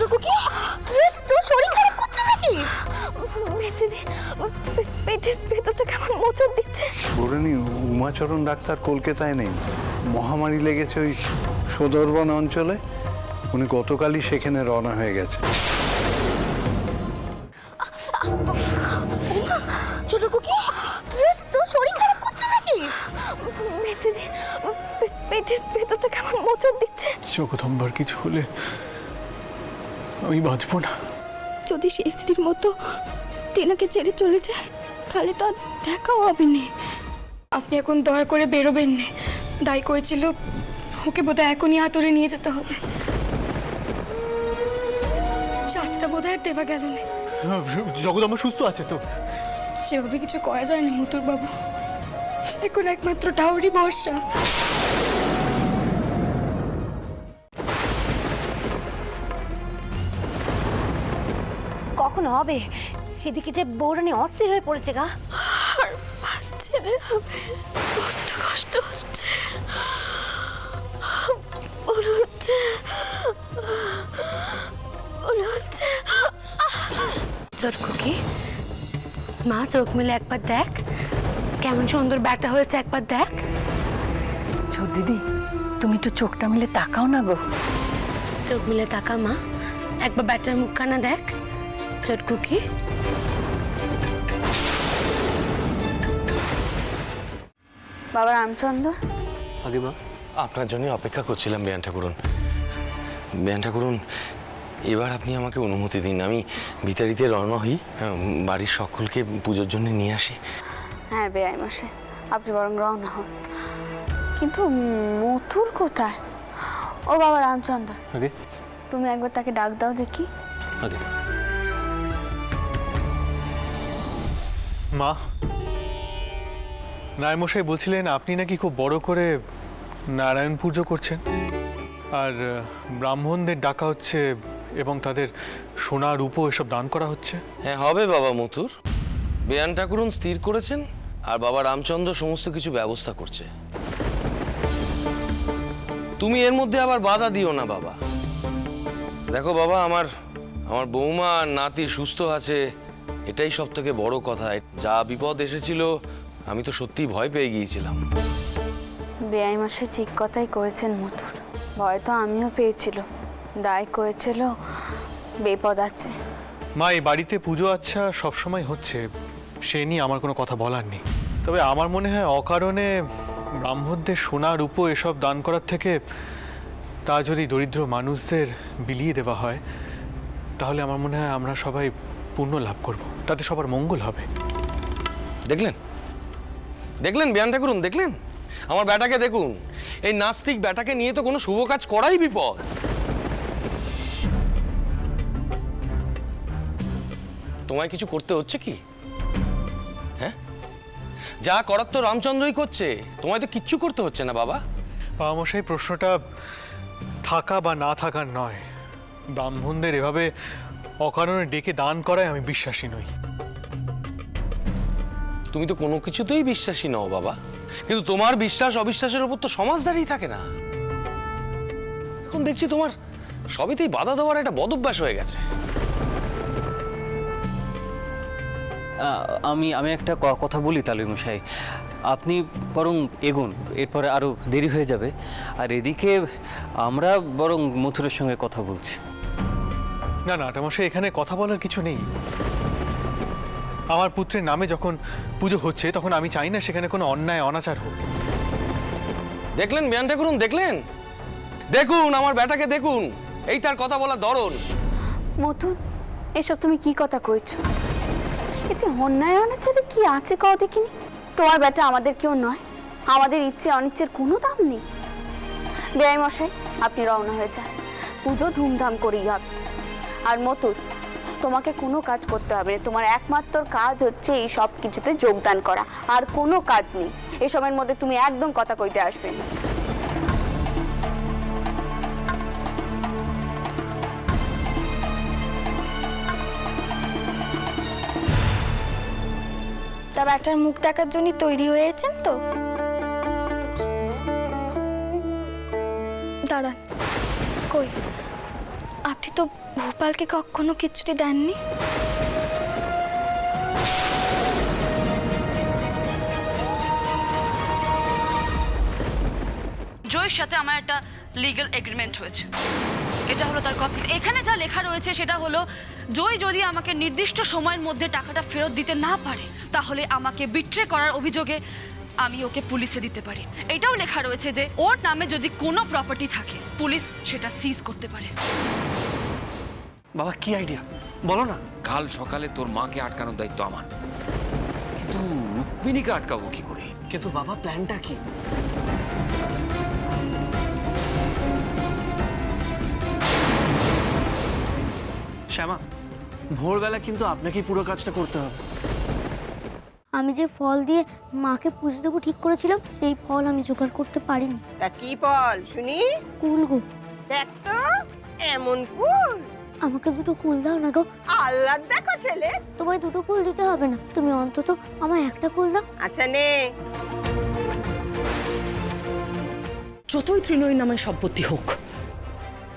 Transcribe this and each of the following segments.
ছোটকু কি তোর শরীর খারাপ করছে নাকি? মেসিদি পেটের ভেতরটা কেমন মোচড় দিচ্ছে। শোনেনি উমাচরণ ডাক্তার কলকাতায় নেই, মহামারী লেগেছে ওই সুন্দরবন অঞ্চলে। উনি গতকালই সেখানে রওনা হয়ে গেছে। ছোটকু কি তোর শরীর খারাপ করছে নাকি? মেসিদি পেটের ভেতরটা কেমন মোচড় দিচ্ছে। জগদম্বার কিছু হলে আমি বাঁচবো না। যদি সেই স্ত্রীর মতো টিনাকে ছেড়ে চলে যায় তাহলে তো আর দেখাও হবে না। আপনি এখন দয়া করে বেরোবেন না। দায়ী করেছিল ওকে বোধহয় এখনই হাতুড়ে নিয়ে যেতে হবে। সাতটা বোধহয় আর দেওয়া গেল না। জগদম্বা সুস্থ আছে তো? সেভাবে কিছু করা যায় না মতুর বাবু, এখন একমাত্র টাওয়ারই ভরসা। কখন হবে? এদিকে যে বৌরানি অস্থির হয়ে পড়েছে গা। আর ছেড়ে হবে, বড্ড কষ্ট হচ্ছে। ওরা হচ্ছে ছোটকু কি মা চোখ মেলে একবার দেখ, কেমন সুন্দর ব্যাটা হয়েছে একবার দেখ। ছোট দিদি, তুমি একটু চোখটা মিলে তাকাও না গো। চোখ মিলে তাকা মা, একবার ব্যাটার মুখখানা দেখ। ছোটকু কি বাবা রামচন্দ্র, আগে মা, আপনার জন্য অপেক্ষা করছিলাম বেয়ান ঠাকুরন। বেয়ান ঠাকুরন, এবার আপনি আমাকে অনুমতি দিন, আমি বিতাড়িতে রওনা হই, বাড়ির সকলকে পুজোর জন্য নিয়ে আসি। হ্যাঁ বেআই মশাই, আপনি বরং রওনা হন। কিন্তু মথুর কোথায়? ও বাবা রামচন্দ্র, আগে তুমি একবার তাকে ডাক দাও দেখি। আগে মা, নারায়ণমশাই বলছিলেন আপনি নাকি খুব বড় করে নারায়ণ পুজো করছেন, আর ব্রাহ্মণদের ডাকা হচ্ছে এবং তাদের সোনা রূপো এসব দান করা হচ্ছে। হ্যাঁ হবে বাবা মথুর, বেয়ান ঠাকুরন স্থির করেছেন, আর বাবা রামচন্দ্র সমস্ত কিছু ব্যবস্থা করছে। তুমি এর মধ্যে আবার বাধা দিও না বাবা। দেখো বাবা, আমার বৌমা আর নাতি সুস্থ আছে, এটাই সব থেকে বড় কথা। যা বিপদ এসেছিল আমি তো সত্যিই ভয় পেয়ে গিয়েছিলাম। বেআই মশাই ঠিক কথাই করেছেন মথুর, ভয় তো আমিও পেয়েছিল। দায় করেছিল বিপদ আছে। মা, এই বাড়িতে পুজো আচ্ছা সবসময় হচ্ছে, সে নিয়ে আমার কোনো কথা বলার নেই। তবে আমার মনে হয় অকারণে ব্রাহ্মণদের সোনা রূপো এসব দান করার থেকে তা যদি দরিদ্র মানুষদের বিলিয়ে দেওয়া হয় তাহলে আমার মনে হয় আমরা সবাই পুণ্য লাভ করব, তাতে সবার মঙ্গল হবে। দেখলেন দেখলেন বেয়ান ঠাকুরন, দেখলেন আমার ব্যাটাকে দেখুন। এই নাস্তিক ব্যাটাকে নিয়ে তো কোনো শুভ কাজ করাই বিপদ। তোমায় কিছু করতে হচ্ছে কি? হ্যাঁ, যা করার তো রামচন্দ্রই করছে, তোমায় তো কিচ্ছু করতে হচ্ছে না বাবা। মশাই, প্রশ্নটা থাকা বা না থাকার নয়, ব্রাহ্মণদের এভাবে অকারণে ডেকে দান করায় আমি বিশ্বাসী নই। তুমি তো কোনো কিছুতেই বিশ্বাসী নও বাবা, কিন্তু তোমার বিশ্বাস অবিশ্বাসের উপর তো সমাজ দাঁড়িয়ে থাকে না। এখন দেখছি তোমার সবেতেই বাধা দেওয়ার একটা বদভ্যাস হয়ে গেছে। আমি একটা কথা বলি তালুই মশাই, আপনি বরং এগুন, এরপরে আরও দেরি হয়ে যাবে। আর এদিকে আমরা বরং মথুরের সঙ্গে কথা বলছি। না না মশাই, এখানে কথা বলার কিছু নেই। আমার পুত্রের নামে যখন পুজো হচ্ছে তখন আমি চাই না সেখানে কোনো অন্যায় অনাচার হোক। দেখলেন বেয়ান ঠাকুরন, দেখলেন, দেখুন আমার ব্যাটাকে দেখুন, এই তার কথা বলার ধরন। মথুর, এসব তুমি কি কথা কইছো? এতে অন্যায় অনাচারে কি আছে কও দেখিনি? তোমার বেটা আমাদের কেউ নয়, আমাদের ইচ্ছে অনিচ্ছের কোনো দাম নেই। বেআই মশাই, আপনি রওনা হয়ে যান, পুজো ধুমধাম করেই হবে। আর মথুর, তোমাকে কোনো কাজ করতে হবে না, তোমার একমাত্র কাজ হচ্ছে এই সব কিছুতে যোগদান করা, আর কোনো কাজ নেই। এসবের মধ্যে তুমি একদম কথা কইতে আসবে না। তা ব্যাটার মুখ দেখার জন্য তৈরি হয়েছেন তো? দাঁড়ান, কই আপনি তো ভূপালকে কখনো কিচ্ছুটি দেননি। জয়ের সাথে আমার একটা লিগ্যাল এগ্রিমেন্ট হয়েছে, এটা হলো তার কপি। এখানে যা লেখা রয়েছে সেটা হলো, জয় যদি আমাকে নির্দিষ্ট সময়ের মধ্যে টাকাটা ফেরত দিতে না পারে তাহলে আমাকে বিট্রে করার অভিযোগে আমি ওকে পুলিশে দিতে পারি। এটাও লেখা রয়েছে যে ওর নামে যদি কোনো প্রপার্টি থাকে পুলিশ সেটা সিজ করতে পারে। বাবা কি আইডিয়া বলো না। কাল সকালে তোর মাকে আটকানোর দায়িত্ব আমার, কিন্তু রুক্মিণীকে আটকাবো কি করে? কিন্তু বাবা প্ল্যানটা কি? শ্যামা, ভোরবেলা কিন্তু আপনাকেই পুরো কাজটা করতে হবে। আমি যে ফল দিয়ে মাকে পুজো দেবো ঠিক করেছিলাম সেই ফল আমি জোগাড় করতে পারিনি। তা কি বল শুনি? কুল গো, দেখ তো এমন কুল। আমাকে দুটো কুল দাও না গো। আল্লাহ দেখো ছেলে। তোমায় দুটো কুল দিতে হবে না, তুমি অন্তত আমায় একটা কুল দাও। আচ্ছা নে। যতই ত্রিনয়ী নামে সম্পত্তি হোক,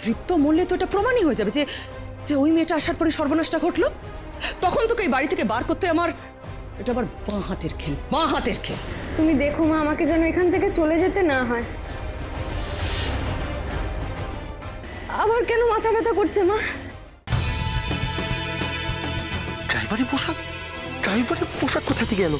তৃপ্ত মূল্যে তো এটা প্রমাণই হয়ে যাবে যে যে ওই মেয়েটা আসার পরে সর্বনাশটা ঘটলো। তখন তোকে এই বাড়ি থেকে বার করতে আমার, এটা আবার বাঁ হাতের খেল, বাঁ হাতের খেল। তুমি দেখো মা, আমাকে যেন এখান থেকে চলে যেতে না হয়। আবার কেন মাথা ব্যথা করছে মা? ড্রাইভারের পোশাক কোথা থেকে গেল?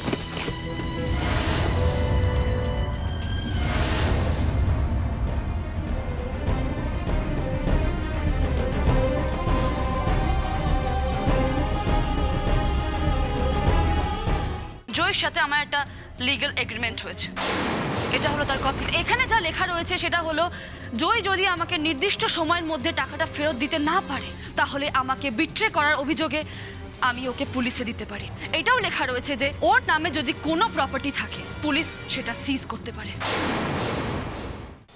জয়ের সাথে আমার একটা লিগ্যাল এগ্রিমেন্ট হয়েছে, এটা হলো তার কপি। এখানে যা লেখা রয়েছে সেটা হলো, জয় যদি আমাকে নির্দিষ্ট সময়ের মধ্যে টাকাটা ফেরত দিতে না পারে তাহলে আমাকে বিট্রে করার অভিযোগে আমি ওকে পুলিশে দিতে পারি। এটাও লেখা রয়েছে যে ওর নামে যদি কোনো প্রপার্টি থাকে পুলিশ সেটা সিজ করতে পারে।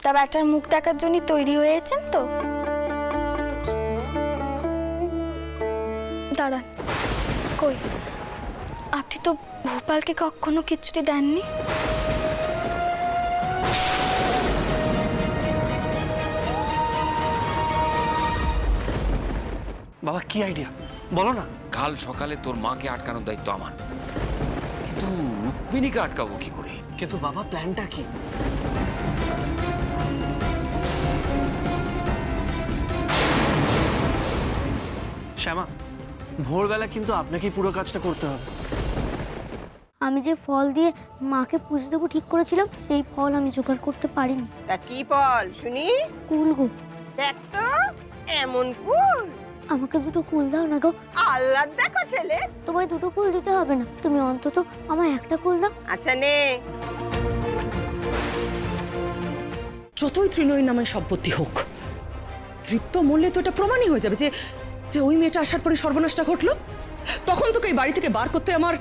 তা ব্যাটার মুখ দেখার জন্য তৈরি হয়েছেন তো? দাঁড়ান, কই আপনি তো ভূপালকে কখনো কিচ্ছুটি দেননি। বাবা কি আইডিয়া বলো না। কাল সকালে তোর মাকে আটকানোর দায়িত্ব আমার, কিন্তু রুক্মিণীকে আটকাবো কি করে? কিন্তু বাবা প্ল্যানটা কি? শ্যামা, ভোরবেলা কিন্তু আপনাকেই পুরো কাজটা করতে হবে। আমি যে ফল দিয়ে মাকে পুজো দেবো ঠিক করেছিলাম সেই ফল আমি জোগাড় করতে পারিনি। তা কি বল শুনি? কুল গো, দেখ তো এমন কুল। আমাকে দুটো কুল দাও না গো। আল্লাহ দেখো ছেলে। তোমায় দুটো কুল দিতে হবে না, তুমি অন্তত আমায় একটা কুল দাও। আচ্ছা নে। যতই ত্রিনয়ী নামে সম্পত্তি হোক, তৃপ্ত মূল্যে তো এটা প্রমাণই হয়ে যাবে যে যে ওই মেয়েটা আসার পরে সর্বনাশটা ঘটলো। তখন তোকে এই বাড়ি থেকে বার করতে আমার,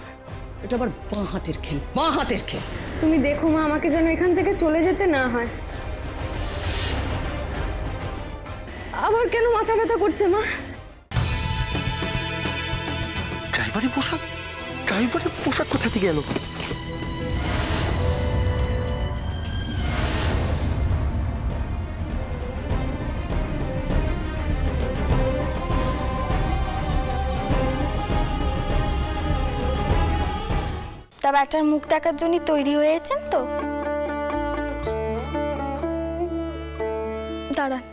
এটা আবার বাঁ হাতের খেল, বাঁ হাতের খেল। তুমি দেখো মা, আমাকে যেন এখান থেকে চলে যেতে না হয়। আবার কেন মাথা ব্যথা করছে মা? ড্রাইভারের পোশাক কোথা থেকে গেল? তা ব্যাটার মুখ দেখার জন্য তৈরি হয়েছেন তো? দাঁড়ান,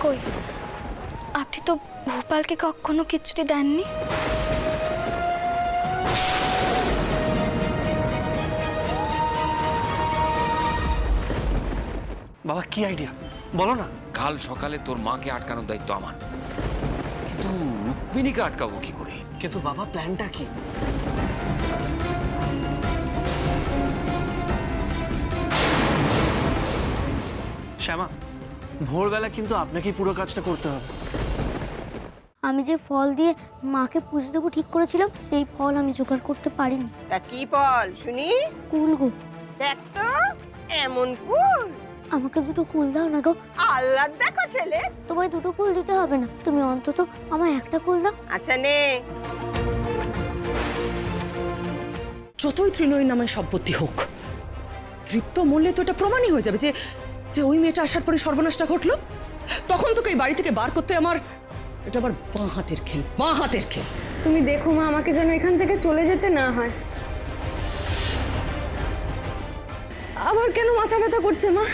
কই আপনি তো ভূপালকে কখনো কিচ্ছুটি দেননি। বাবা কি আইডিয়া বলো না। কাল সকালে তোর মাকে আটকানোর দায়িত্ব আমার, কিন্তু রুক্মিণীকে আটকাবো কি করে? কিন্তু বাবা প্ল্যানটা কি? শ্যামা, ভোরবেলা কিন্তু আপনাকেই পুরো কাজটা করতে হবে। আমি যে ফল দিয়ে মাকে পুজো দেবো ঠিক করেছিলাম সেই ফল আমি জোগাড় করতে পারিনি। তা কি বল শুনি? কুল গো, দেখ তো এমন কুল। আমাকে দুটো কুল দাও না গো। আল্লাহ দেখো ছেলে। তোমায় দুটো কুল দিতে হবে না, তুমি অন্তত আমায় একটা কুল দাও। আচ্ছা নে। যতই ত্রিনয়ী নামে সম্পত্তি হোক, তৃপ্ত মূল্যে তো এটা প্রমাণই হয়ে যাবে যে যে ওই মেয়েটা আসার পরে সর্বনাশটা ঘটলো। তখন তোকে এই বাড়ি থেকে বার করতে আমার এটা আমার বাঁ হাতের খেল, বাঁ হাতের খেল। তুমি দেখো মা, আমাকে যেন এখান থেকে চলে যেতে না হয়। আবার কেন মাথা ব্যথা করছে মা?